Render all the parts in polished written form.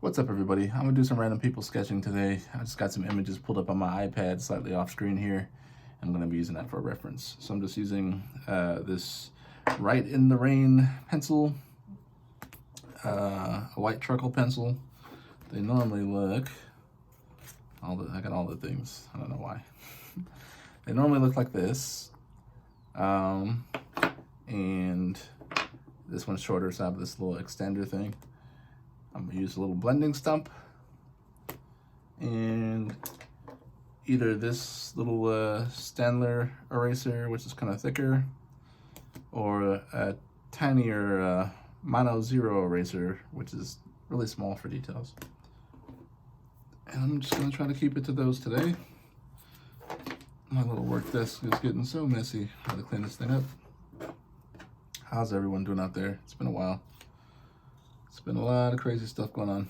What's up, everybody? I'm gonna do some random people sketching today. I just got some images pulled up on my iPad slightly off screen here. I'm gonna be using that for a reference. So I'm just using this Write in the Rain pencil, a white charcoal pencil. They normally look, I got all the things, I don't know why. They normally look like this. And this one's shorter, so I have this little extender thing. I'm gonna use a little blending stump and either this little Stanler eraser, which is kind of thicker, or a tinier Mono Zero eraser, which is really small for details. And I'm just gonna try to keep it to those today. My little work desk is getting so messy. I gotta clean this thing up. How's everyone doing out there? It's been a while. It's been a lot of crazy stuff going on.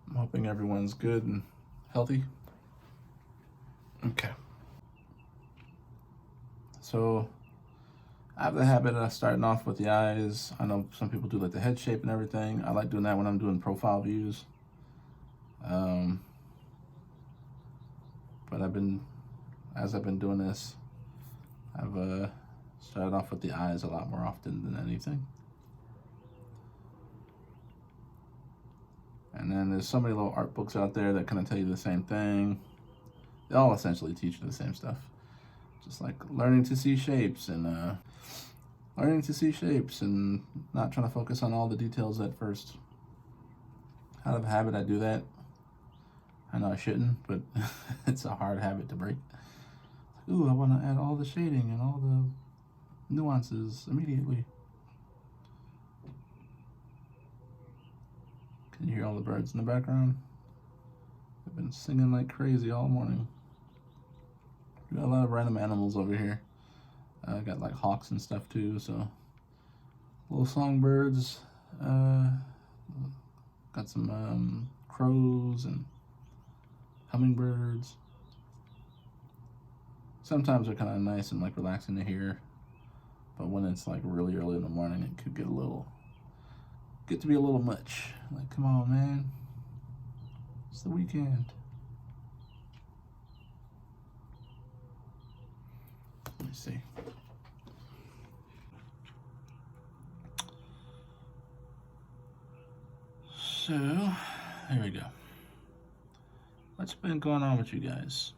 I'm hoping everyone's good and healthy. Okay. So I have the habit of starting off with the eyes. I know some people do like the head shape and everything. I like doing that when I'm doing profile views. But as I've been doing this, I've started off with the eyes a lot more often than anything. And then there's so many little art books out there that kind of tell you the same thing. They all essentially teach you the same stuff. Just like learning to see shapes and not trying to focus on all the details at first. Out of habit, I do that. I know I shouldn't, but it's a hard habit to break. Ooh, I want to add all the shading and all the nuances immediately. Can you hear all the birds in the background? They've been singing like crazy all morning. We got a lot of random animals over here. I got like hawks and stuff too, so little songbirds. Got some crows and hummingbirds. Sometimes they're kind of nice and like relaxing to hear, but when it's like really early in the morning, it could get to be a little much. Like, come on, man. It's the weekend. Let me see. So, here we go. What's been going on with you guys?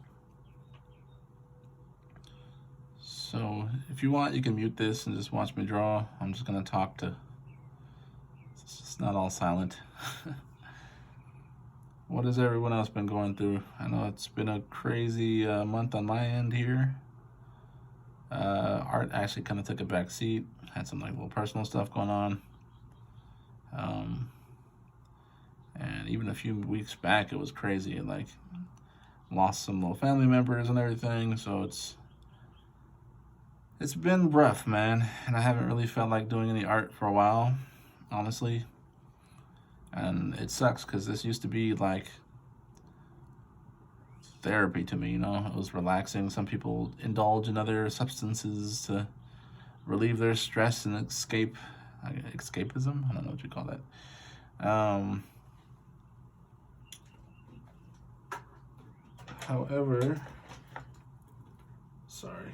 So, if you want, you can mute this and just watch me draw. I'm just gonna talk to. It's not all silent. What has everyone else been going through? I know it's been a crazy month on my end here. Art actually kind of took a back seat. Had some like little personal stuff going on. And even a few weeks back, it was crazy. Like, lost some little family members and everything. So it's been rough, man. And I haven't really felt like doing any art for a while, honestly. And it sucks because this used to be like therapy to me, you know? It was relaxing. Some people indulge in other substances to relieve their stress and escapism? I don't know what you call that. However, sorry,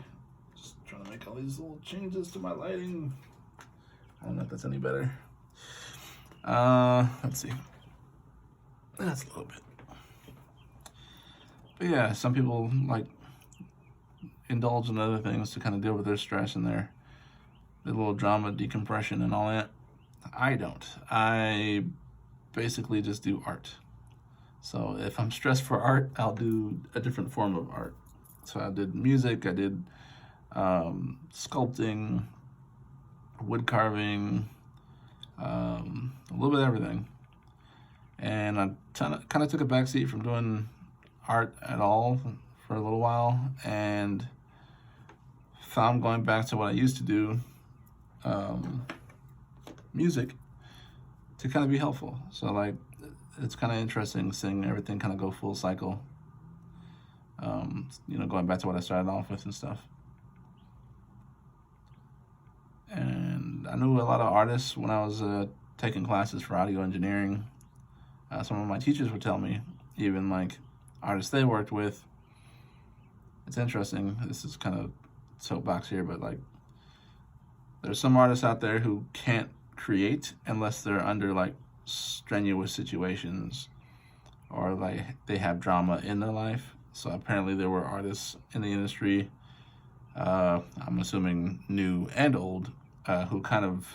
just trying to make all these little changes to my lighting. I don't know if that's any better. Let's see. That's a little bit. But yeah, some people like indulge in other things to kind of deal with their stress and their little drama decompression and all that. I don't. I basically just do art. So if I'm stressed for art, I'll do a different form of art. So I did music, I did sculpting, wood carving, a little bit of everything. And I kind of took a backseat from doing art at all for a little while, and found going back to what I used to do, music, to kind of be helpful. So like, it's kind of interesting seeing everything kind of go full cycle. Going back to what I started off with and stuff. And I knew a lot of artists when I was taking classes for audio engineering. Some of my teachers would tell me, even like artists they worked with. It's interesting. This is kind of soapbox here, but like there's some artists out there who can't create unless they're under like strenuous situations or like they have drama in their life. So apparently there were artists in the industry, I'm assuming new and old, who kind of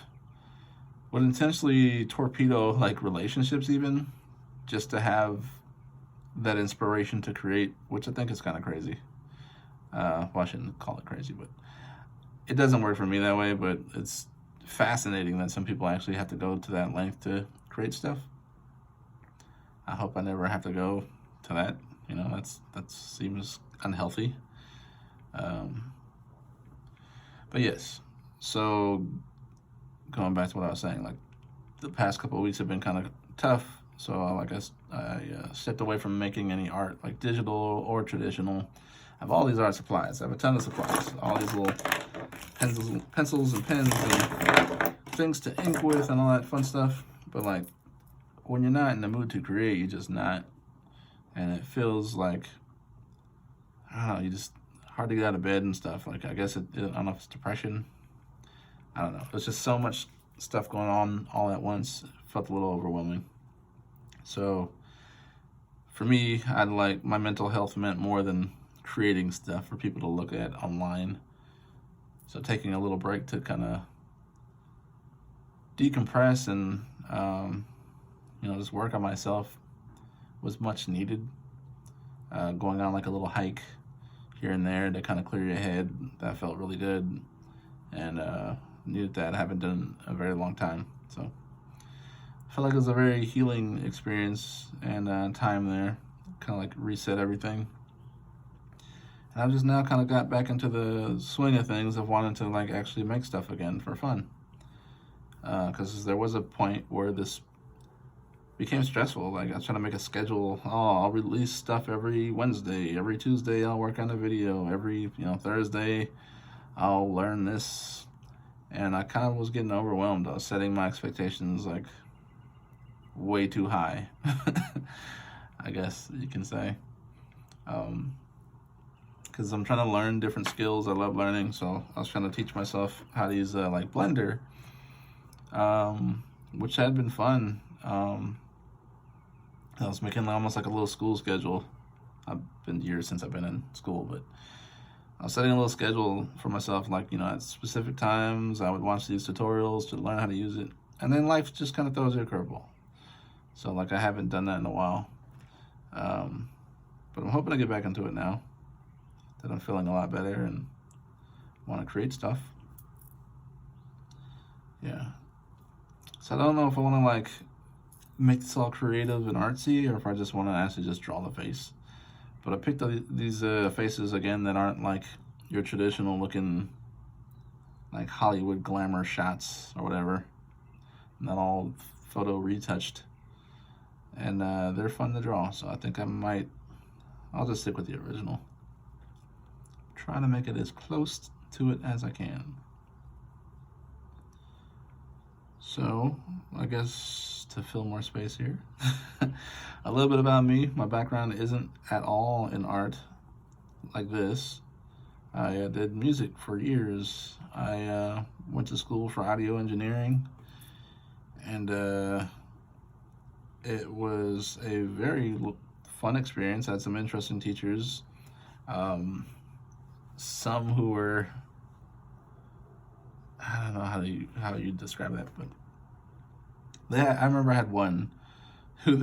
would intentionally torpedo like relationships even just to have that inspiration to create, which I think is kind of crazy. Well, I shouldn't call it crazy, but it doesn't work for me that way. But it's fascinating that some people actually have to go to that length to create stuff. I hope I never have to go to that. You know, that seems unhealthy. But yes, so going back to what I was saying, like the past couple of weeks have been kind of tough. So I stepped away from making any art, like digital or traditional. I have all these art supplies. I have a ton of supplies. All these little pencils and pens and things to ink with and all that fun stuff. But like when you're not in the mood to create, you're just not. And it feels like, I don't know, you just hard to get out of bed and stuff. Like I guess I don't know if it's depression. I don't know. There's just so much stuff going on all at once. It felt a little overwhelming. So for me, I'd like my mental health meant more than creating stuff for people to look at online. So taking a little break to kind of decompress and just work on myself was much needed. Going on like a little hike here and there to kind of clear your head, that felt really good, and needed that. I haven't done in a very long time, so I felt like it was a very healing experience and time there, kind of like reset everything. And I've just now kind of got back into the swing of things of wanting to like actually make stuff again for fun. Because there was a point where this became stressful. Like I was trying to make a schedule. Oh, I'll release stuff every Wednesday. Every Tuesday I'll work on a video. Every Thursday I'll learn this. And I kind of was getting overwhelmed. I was setting my expectations like way too high, I guess you can say. Because I'm trying to learn different skills. I love learning, so I was trying to teach myself how to use like Blender, which had been fun. I was making almost like a little school schedule. I've been years since I've been in school, but I was setting a little schedule for myself, like, at specific times I would watch these tutorials to learn how to use it. And then life just kind of throws you a curveball. So like I haven't done that in a while. But I'm hoping to get back into it now that I'm feeling a lot better and want to create stuff. Yeah. So I don't know if I want to like make this all creative and artsy or if I just want to actually just draw the face. But I picked these faces again that aren't like your traditional looking like Hollywood glamour shots or whatever. Not all photo retouched. And they're fun to draw, so I think I'll just stick with the original. Try to make it as close to it as I can. So, I guess to fill more space here, a little bit about me. My background isn't at all in art like this. I did music for years. I went to school for audio engineering, and it was a very fun experience. I had some interesting teachers. Some who were, I don't know how you describe that, but I remember I had one who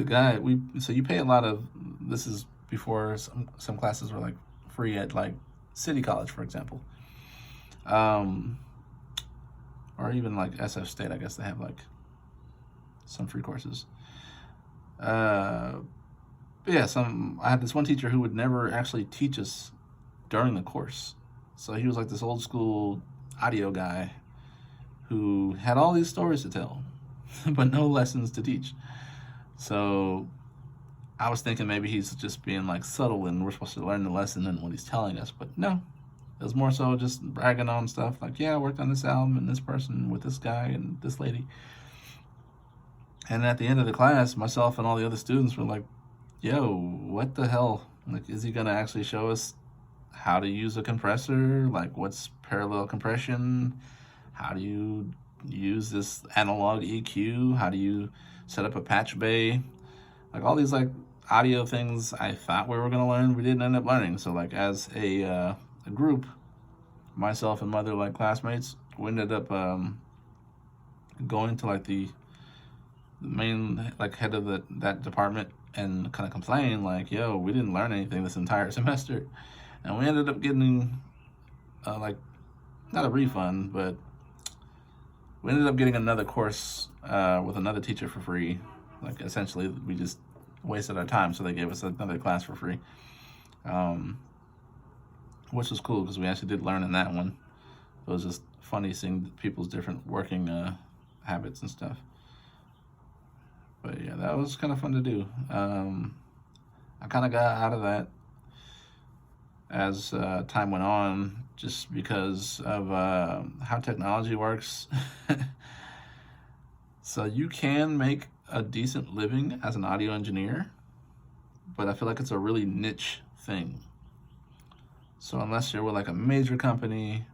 so you pay a lot of, this is before some classes were like free at like City College, for example. Or even like SF State, I guess they have like some free courses. But yeah, I had this one teacher who would never actually teach us during the course. So he was like this old school audio guy who had all these stories to tell, but no lessons to teach. So I was thinking maybe he's just being like subtle and we're supposed to learn the lesson and what he's telling us, but no. It was more so just bragging on stuff like, yeah, I worked on this album and this person with this guy and this lady. And at the end of the class, myself and all the other students were like, yo, what the hell? Like, is he gonna actually show us how to use a compressor? Like, what's parallel compression? How do you use this analog EQ? How do you set up a patch bay? Like, all these like audio things I thought we were gonna learn, we didn't end up learning. So like, as a group, myself and my other like classmates, we ended up going to like the main like head of that department and kind of complain like, yo, we didn't learn anything this entire semester. And we ended up getting like, not a refund, but we ended up getting another course with another teacher for free. Like, essentially we just wasted our time, so they gave us another class for free, which was cool because we actually did learn in that one. It was just funny seeing people's different working habits and stuff. But yeah, that was kind of fun to do. I kind of got out of that as time went on, just because of how technology works. So you can make a decent living as an audio engineer, but I feel like it's a really niche thing. So unless you're with like a major company,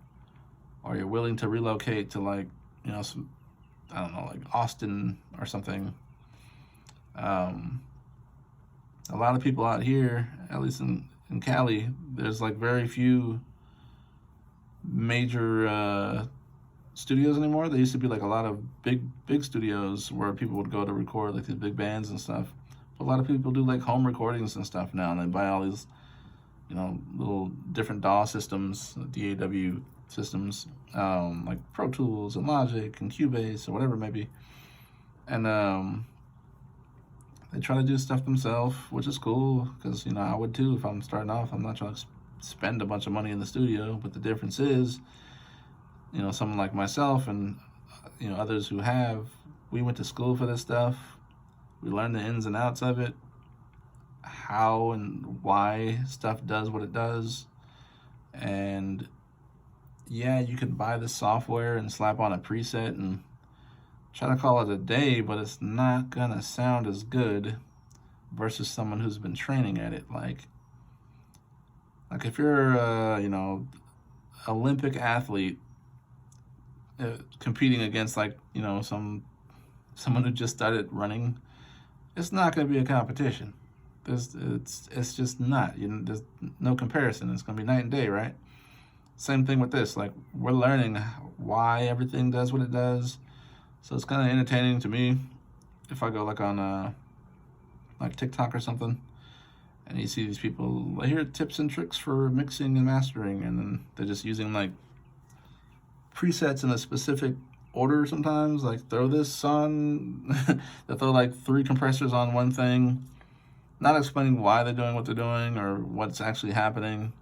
or you're willing to relocate to like, you know, some, I don't know, like Austin or something. A lot of people out here, at least in Cali, there's like very few major studios anymore. There used to be like a lot of big studios where people would go to record like these big bands and stuff. But a lot of people do like home recordings and stuff now, and they buy all these, you know, little different DAW systems, DAW systems, like Pro Tools and Logic and Cubase or whatever it may be. And they try to do stuff themselves, which is cool, because, you know, I would too if I'm starting off. I'm not trying to spend a bunch of money in the studio, but the difference is, you know, someone like myself and, you know, others who have, we went to school for this stuff. We learned the ins and outs of it, how and why stuff does what it does. And yeah, you can buy the software and slap on a preset and try to call it a day, but it's not gonna sound as good versus someone who's been training at it. Like if you're you know, Olympic athlete competing against like, you know, someone who just started running, it's not going to be a competition. It's just not. You know, there's no comparison. It's going to be night and day, right? Same thing with this. Like, we're learning why everything does what it does. So it's kind of entertaining to me if I go like on like TikTok or something, and you see these people, like, here are tips and tricks for mixing and mastering, and then they're just using like presets in a specific order sometimes, like throw this on, they throw like 3 compressors on one thing, not explaining why they're doing what they're doing or what's actually happening.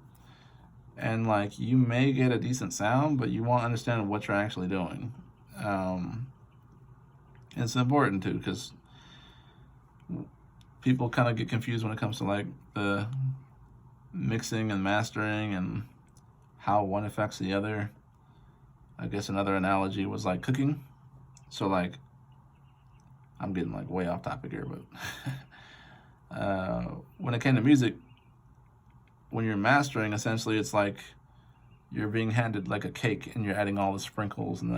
And like, you may get a decent sound, but you won't understand what you're actually doing. It's important too, because people kind of get confused when it comes to like the mixing and mastering and how one affects the other. I guess another analogy was like cooking. So like, I'm getting like way off topic here, but when it came to music, when you're mastering, essentially it's like you're being handed like a cake and you're adding all the sprinkles and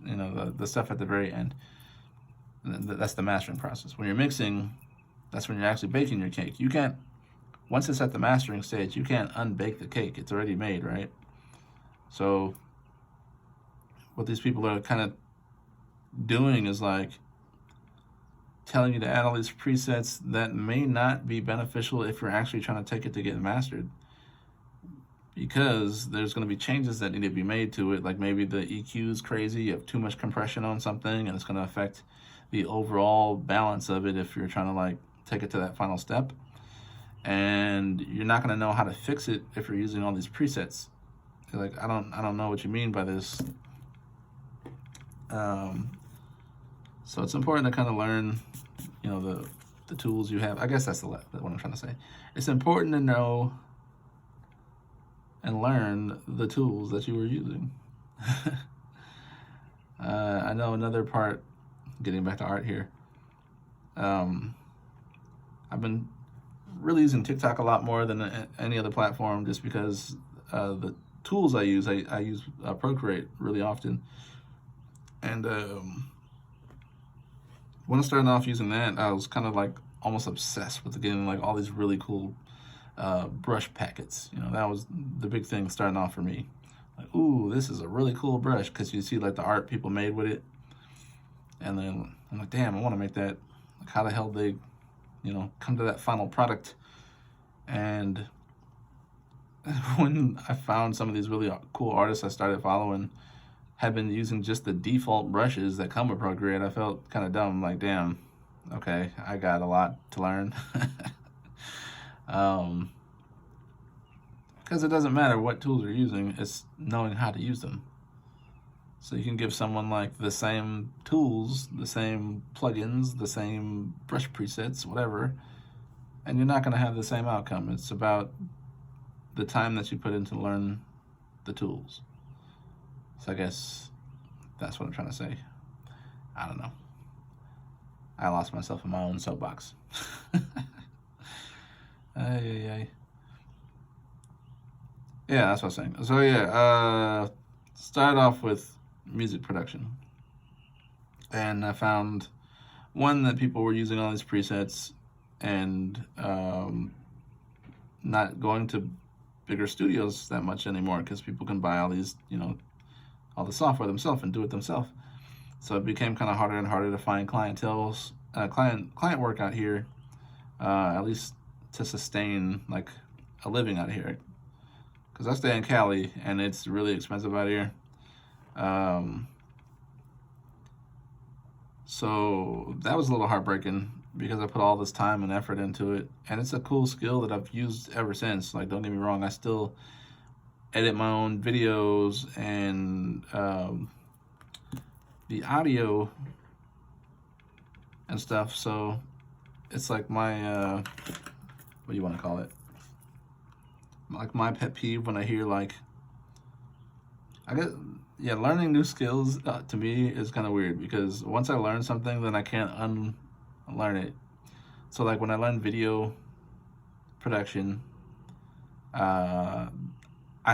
you know, the stuff at the very end. That's the mastering process. When you're mixing, that's when you're actually baking your cake. You can't, once it's at the mastering stage, you can't unbake the cake. It's already made, right? So what these people are kind of doing is like telling you to add all these presets that may not be beneficial if you're actually trying to take it to get mastered, because there's going to be changes that need to be made to it. Like maybe the EQ is crazy, you have too much compression on something, and it's going to affect the overall balance of it if you're trying to like take it to that final step. And you're not going to know how to fix it if you're using all these presets. You're like, I don't know what you mean by this. So it's important to kind of learn, you know, the tools you have. I guess that's what I'm trying to say. It's important to know and learn the tools that you were using. I know another part, getting back to art here, I've been really using TikTok a lot more than any other platform, just because the tools I use ProtoART really often. And when I started off using that, I was kind of like almost obsessed with getting like all these really cool brush packets. You know, that was the big thing starting off for me. Like, ooh, this is a really cool brush, because you see like the art people made with it. And then I'm like, damn, I want to make that. Like, how the hell they, you know, come to that final product? And when I found some of these really cool artists I started following had been using just the default brushes that come with ProtoART, I felt kind of dumb. Like, damn, okay, I got a lot to learn. Because it doesn't matter what tools you're using, it's knowing how to use them. So you can give someone like the same tools, the same plugins, the same brush presets, whatever, and you're not going to have the same outcome. It's about the time that you put in to learn the tools. So I guess that's what I'm trying to say. I don't know. I lost myself in my own soapbox. Yeah, that's what I was saying. So yeah, started off with music production, and I found one that people were using all these presets and not going to bigger studios that much anymore, because people can buy all these, you know, all the software themselves and do it themselves. So it became kind of harder and harder to find client work out here, at least to sustain like a living out here, because I stay in Cali and it's really expensive out here. So that was a little heartbreaking, because I put all this time and effort into it, and it's a cool skill that I've used ever since. Like, don't get me wrong, I still edit my own videos, and the audio and stuff. So it's like my what do you want to call it? Like my pet peeve when I hear like, I guess, yeah, learning new skills to me is kind of weird, because once I learn something, then I can't unlearn it. So like when I learn video production, I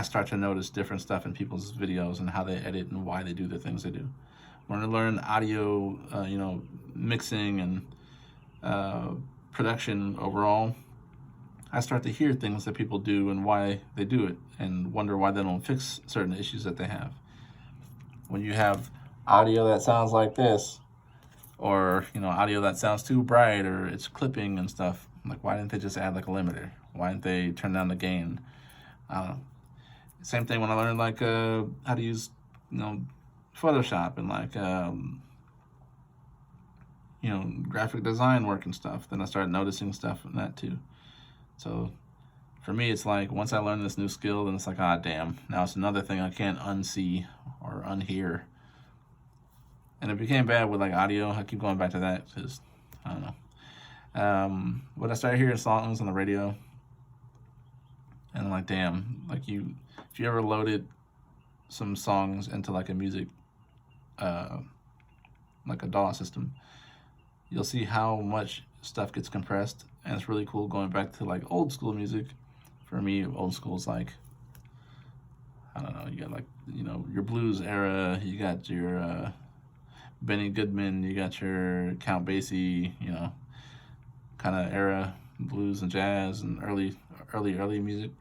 start to notice different stuff in people's videos and how they edit and why they do the things they do. When I learn audio, you know, mixing and production overall, I start to hear things that people do and why they do it, and wonder why they don't fix certain issues that they have. When you have audio that sounds like this, or, you know, audio that sounds too bright, or it's clipping and stuff, like, why didn't they just add like a limiter? Why didn't they turn down the gain? I don't know. Same thing when I learned like how to use, you know, Photoshop and like you know, graphic design work and stuff. Then I started noticing stuff from that too. So for me, it's like once I learn this new skill, then it's like, ah, damn, now it's another thing I can't unsee or unhear. And it became bad with like audio. I keep going back to that because I don't know. But I started hearing songs on the radio, and I'm like, damn, like if you ever loaded some songs into like a music, like a DAW system, you'll see how much stuff gets compressed, and it's really cool going back to like old school music. For me, old school is like, I don't know, you got like, you know, your blues era, you got your Benny Goodman, you got your Count Basie, you know, kind of era, blues and jazz and early music,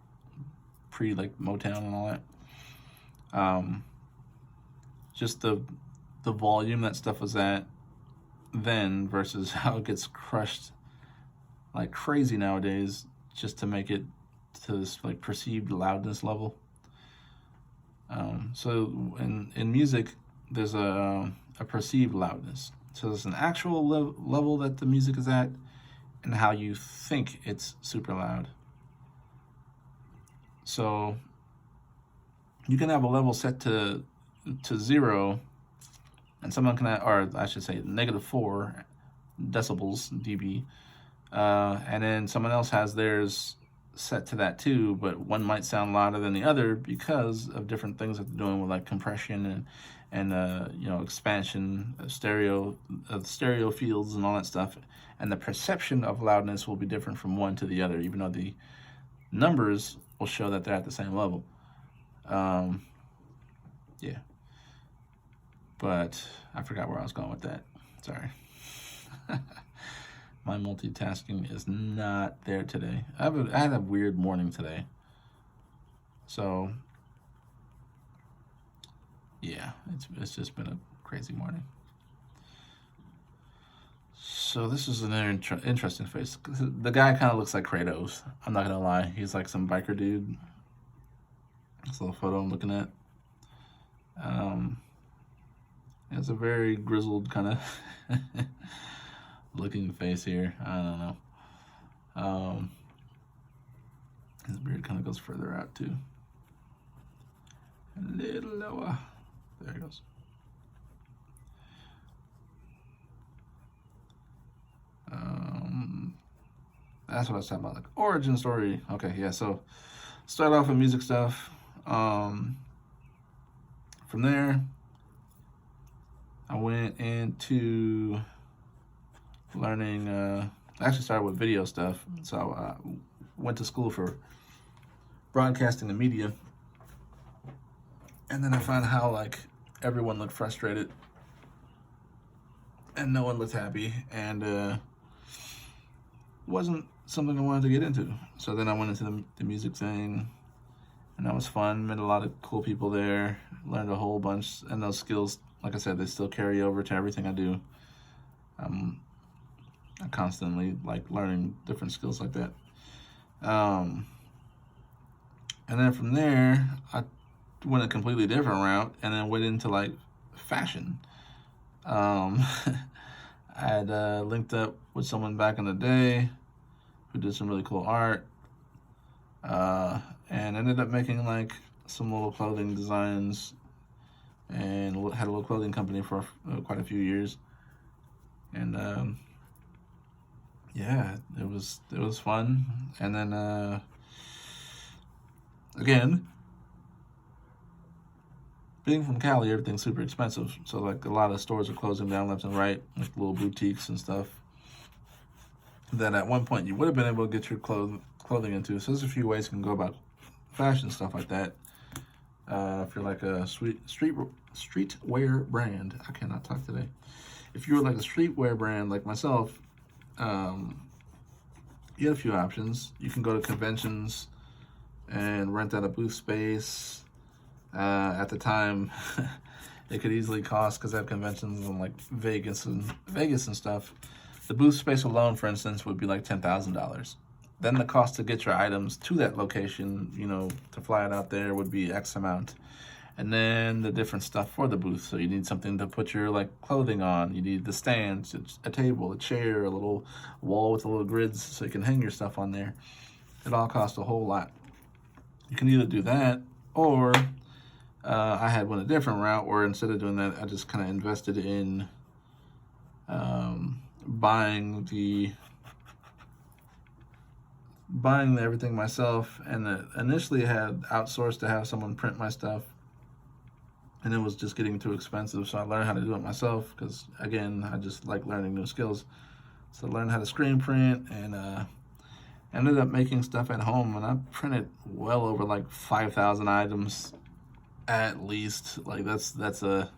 pre like Motown and all that. Just the volume that stuff was at then versus how it gets crushed like crazy nowadays, just to make it to this like perceived loudness level. So in music, there's a perceived loudness. So there's an actual level that the music is at, and how you think it's super loud. So you can have a level set to 0, and someone can, or I should say -4 decibels dB, and then someone else has theirs set to that too, but one might sound louder than the other because of different things that they're doing with like compression and you know, expansion of stereo fields and all that stuff. And the perception of loudness will be different from one to the other, even though the numbers will show that they're at the same level. Yeah. But I forgot where I was going with that. Sorry. My multitasking is not there today. I had a weird morning today. So, yeah, it's just been a crazy morning. So this is an interesting face. The guy kind of looks like Kratos. I'm not gonna lie. He's like some biker dude. This little photo I'm looking at. It's a very grizzled kind of looking face here. I don't know. His beard kind of goes further out too. A little lower. There it goes. That's what I was talking about, like origin story. Okay, yeah. So start off with music stuff. From there, I went into learning. I actually started with video stuff. So I went to school for broadcasting and media, and then I found how like everyone looked frustrated and no one looked happy, and wasn't something I wanted to get into. So then I went into the music thing, and that was fun. Met a lot of cool people there. Learned a whole bunch, and those skills, like I said, they still carry over to everything I do. I constantly like learning different skills like that. And then from there, I went a completely different route, and then went into like fashion. I had linked up with someone back in the day who did some really cool art, and ended up making like some little clothing designs, and had a little clothing company for quite a few years. And yeah, it was fun. And then again, being from Cali, everything's super expensive. So like a lot of stores are closing down left and right, like little boutiques and stuff that at one point you would have been able to get your clothing into. So there's a few ways you can go about fashion stuff like that. If you're like a streetwear brand, I cannot talk today. If you're like a streetwear brand like myself, you have a few options. You can go to conventions and rent out a booth space. At the time, it could easily cost, because I have conventions in like Vegas and stuff. The booth space alone, for instance, would be like $10,000. Then the cost to get your items to that location, you know, to fly it out there, would be X amount. And then the different stuff for the booth. So you need something to put your like clothing on. You need the stands, a table, a chair, a little wall with a little grids so you can hang your stuff on there. It all costs a whole lot. You can either do that, or I had went a different route where instead of doing that, I just kind of invested in buying everything myself, and initially had outsourced to have someone print my stuff, and it was just getting too expensive. So I learned how to do it myself, because again, I just like learning new skills. So I learned how to screen print, and ended up making stuff at home, and I printed well over like 5,000 items at least. Like that's a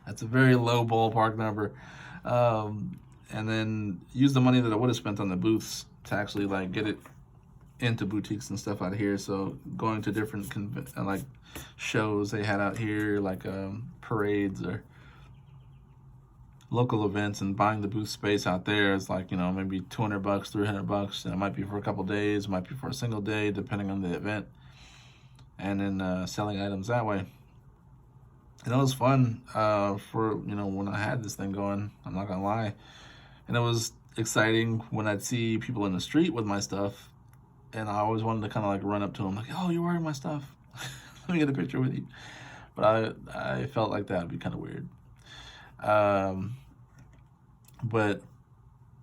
that's a very low ballpark number. And then use the money that I would have spent on the booths to actually like get it into boutiques and stuff out here. So going to different like shows they had out here, like parades or local events, and buying the booth space out there is like, you know, maybe $200, $300. And it might be for a couple days, it might be for a single day, depending on the event. And then selling items that way. And it was fun for, you know, when I had this thing going, I'm not gonna lie. And it was exciting when I'd see people in the street with my stuff, and I always wanted to kind of like run up to them like, oh, you're wearing my stuff. Let me get a picture with you. But I felt like that would be kind of weird. But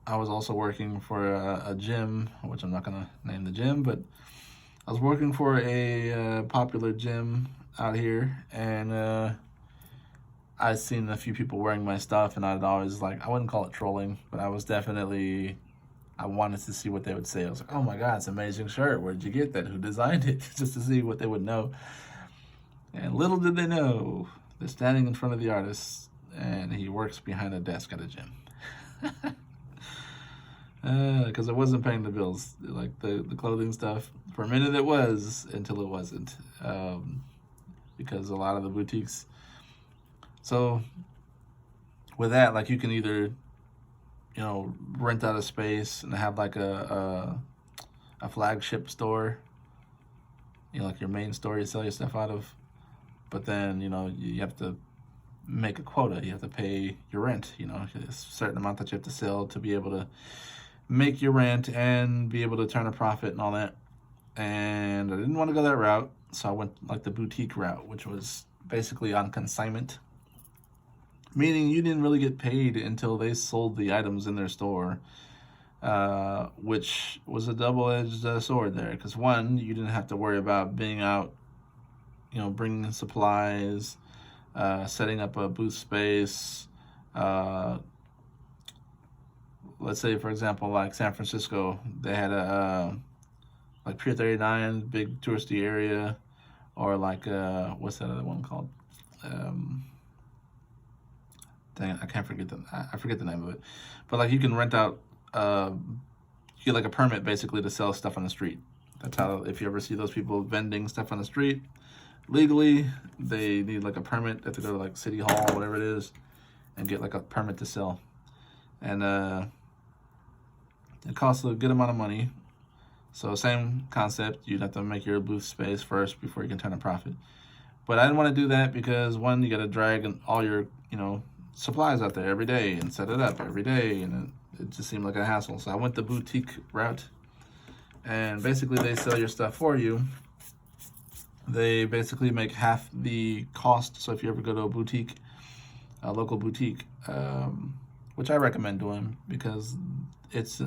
I was also working for a gym, which I'm not gonna name the gym, but I was working for a popular gym out here, and I've seen a few people wearing my stuff, and I'd always I wouldn't call it trolling, but I was definitely, I wanted to see what they would say. I was like, oh my God, it's an amazing shirt. Where'd you get that? Who designed it? Just to see what they would know. And little did they know, they're standing in front of the artist, and he works behind a desk at a gym. Because it wasn't paying the bills, like the clothing stuff. For a minute it was, until it wasn't. Because a lot of the boutiques. So with that, like, you can either, rent out a space and have like a flagship store, like your main store you sell your stuff out of. But then, you have to make a quota. You have to pay your rent, a certain amount that you have to sell to be able to make your rent and be able to turn a profit and all that. And I didn't want to go that route, so I went like the boutique route, which was basically on consignment, meaning you didn't really get paid until they sold the items in their store, which was a double-edged sword there. Because one, you didn't have to worry about being out, bringing supplies, setting up a booth space. Let's say, for example, like San Francisco, they had a like Pier 39, big touristy area, or like what's that other one called? Dang, I forget the name of it. But like, you can rent out, you get like a permit basically to sell stuff on the street. That's how, if you ever see those people vending stuff on the street legally, they need like a permit. They have to go to like City Hall, whatever it is, and get like a permit to sell. And it costs a good amount of money. So same concept, you'd have to make your booth space first before you can turn a profit. But I didn't want to do that because, one, you got to drag all your, supplies out there every day and set it up every day, and it just seemed like a hassle. So I went the boutique route, and basically they sell your stuff for you. They basically make half the cost. So if you ever go to a boutique, a local boutique, which I recommend doing because it's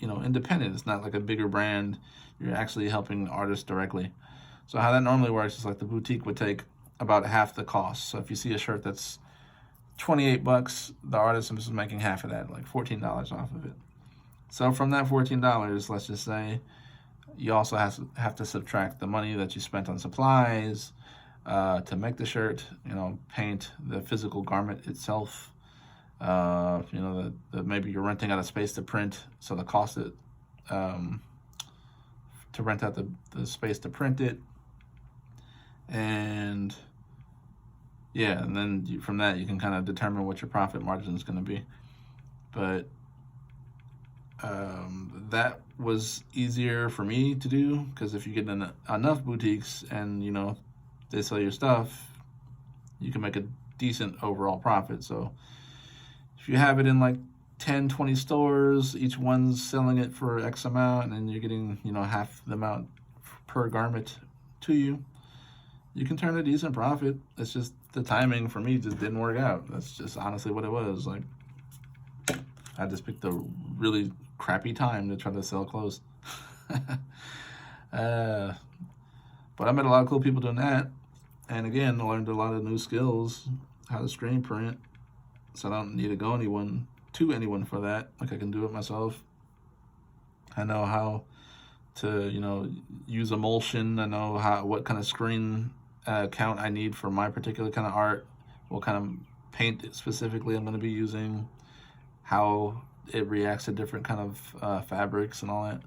independent. It's not like a bigger brand. You're actually helping artists directly. So how that normally works is like the boutique would take about half the cost. So if you see a shirt that's $28, the artist is making half of that, like $14 off of it. So from that $14, let's just say, you also have to subtract the money that you spent on supplies to make the shirt, paint, the physical garment itself. Maybe you're renting out a space to print, so the cost to rent out the space to print it, and then from that you can kind of determine what your profit margin is going to be. But that was easier for me to do, because if you get enough boutiques and they sell your stuff, you can make a decent overall profit. So if you have it in like 10, 20 stores, each one's selling it for X amount, and you're getting, half the amount per garment to you, you can turn a decent profit. It's just the timing for me just didn't work out. That's just honestly what it was. Like, I just picked a really crappy time to try to sell clothes. But I met a lot of cool people doing that. And again, I learned a lot of new skills, how to screen print. So I don't need to go to anyone for that. Like, I can do it myself. I know how to, use emulsion. I know what kind of screen count I need for my particular kind of art, what kind of paint specifically I'm going to be using, how it reacts to different kind of fabrics and all that.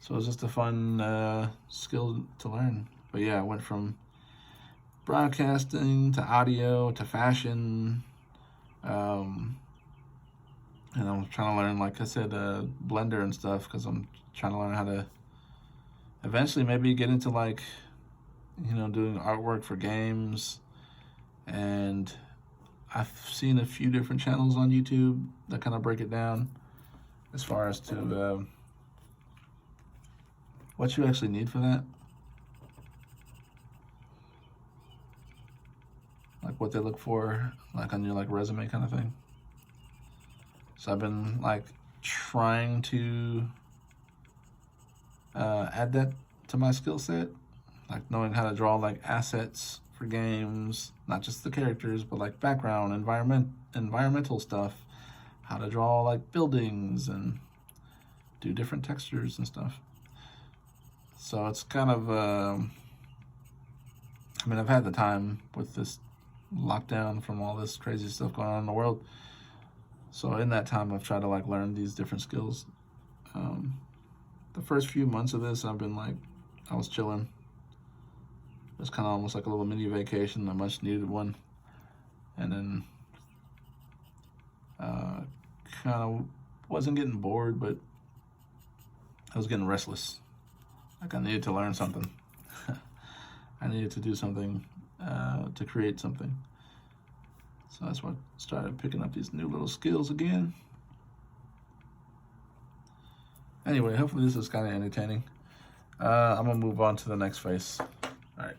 So it was just a fun skill to learn. But yeah, I went from broadcasting to audio to fashion. And I'm trying to learn, like I said, Blender and stuff, because I'm trying to learn how to eventually maybe get into like, doing artwork for games. And I've seen a few different channels on YouTube that kind of break it down as far as to what you actually need for that. Like what they look for, like on your like resume kind of thing. So I've been like trying to add that to my skill set. like knowing how to draw like assets for games, not just the characters, but like background, environmental stuff, how to draw like buildings and do different textures and stuff. So it's kind of, I mean, I've had the time with this lockdown from all this crazy stuff going on in the world. So in that time, I've tried to like learn these different skills. The first few months of this, I've been like, I was chilling. It was kind of almost like a little mini vacation, a much needed one. And then kind of wasn't getting bored, but I was getting restless. Like I needed to learn something. I needed to do something to create something. So that's why I started picking up these new little skills again. Anyway, hopefully this is kind of entertaining. I'm gonna move on to the next face. All right.